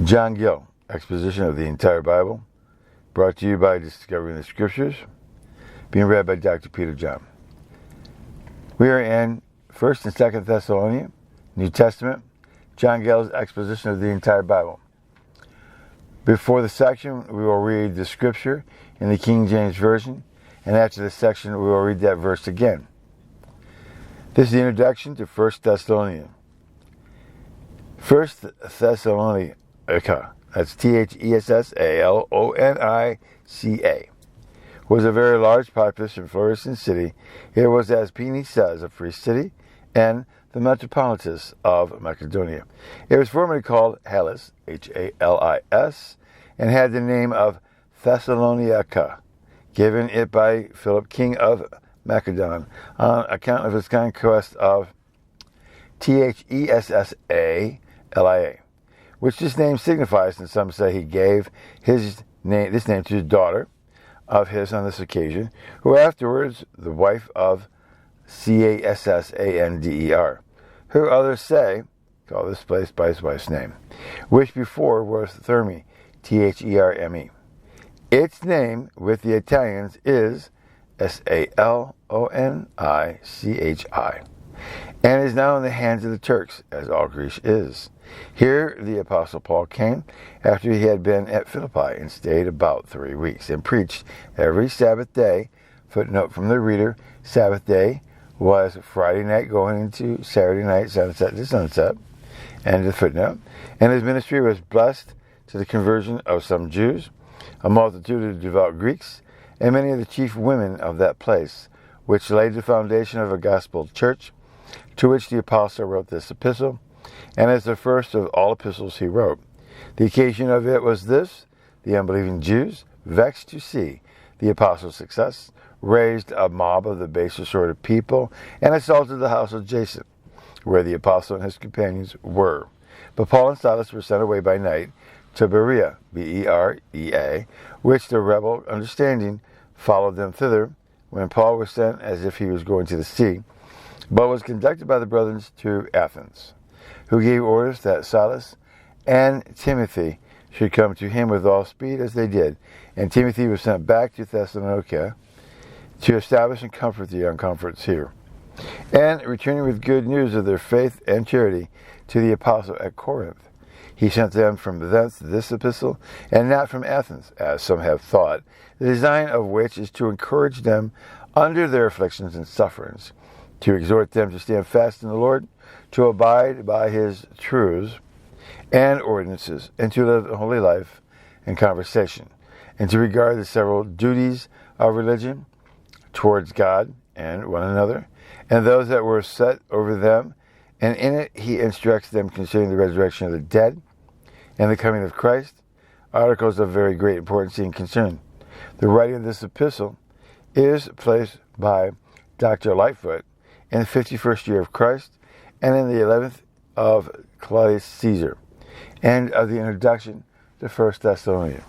John Gill, Exposition of the entire Bible, brought to you by Discovering the Scriptures, being read by Dr. Peter John. We are in 1st and 2nd Thessalonians, New Testament, John Gill's Exposition of the entire Bible. Before the section, we will read the Scripture in the King James Version, and after this section, we will read that verse again. This is the introduction to 1st Thessalonians. 1st Thessalonica, that's Thessalonica, was a very large, populous, and flourishing city. It was, as Pliny says, a free city and the metropolis of Macedonia. It was formerly called Hellas, Halis, and had the name of Thessalonica, given it by Philip, king of Macedon, on account of his conquest of Thessalia, which this name signifies, and some say he gave this name to his daughter of his on this occasion, who afterwards the wife of Cassander, who others say call this place by his wife's name, which before was Therme, Therme. Its name with the Italians is Salonichi, and is now in the hands of the Turks, as all Greece is. Here the Apostle Paul came after he had been at Philippi and stayed about 3 weeks and preached every Sabbath day. Footnote from the reader, Sabbath day was Friday night going into Saturday night, sunset to sunset, end of the footnote. And his ministry was blessed to the conversion of some Jews, a multitude of devout Greeks, and many of the chief women of that place, which laid the foundation of a gospel church, to which the apostle wrote this epistle, and as the first of all epistles he wrote. The occasion of it was this: the unbelieving Jews, vexed to see the apostle's success, raised a mob of the baser sort of people, and assaulted the house of Jason, where the apostle and his companions were. But Paul and Silas were sent away by night to Berea, Berea, which the rebel, understanding, followed them thither, when Paul was sent as if he was going to the sea, but was conducted by the brethren to Athens, who gave orders that Silas and Timothy should come to him with all speed, as they did. And Timothy was sent back to Thessalonica to establish and comfort the young converts here. And returning with good news of their faith and charity to the apostle at Corinth, he sent them from thence this epistle, and not from Athens, as some have thought, the design of which is to encourage them under their afflictions and sufferings, to exhort them to stand fast in the Lord, to abide by his truths and ordinances, and to live a holy life and conversation, and to regard the several duties of religion towards God and one another, and those that were set over them. And in it he instructs them concerning the resurrection of the dead and the coming of Christ, articles of very great importance and concern. The writing of this epistle is placed by Dr. Lightfoot in the 51st year of Christ, and in the 11th of Claudius Caesar, and of the introduction to 1st Thessalonians.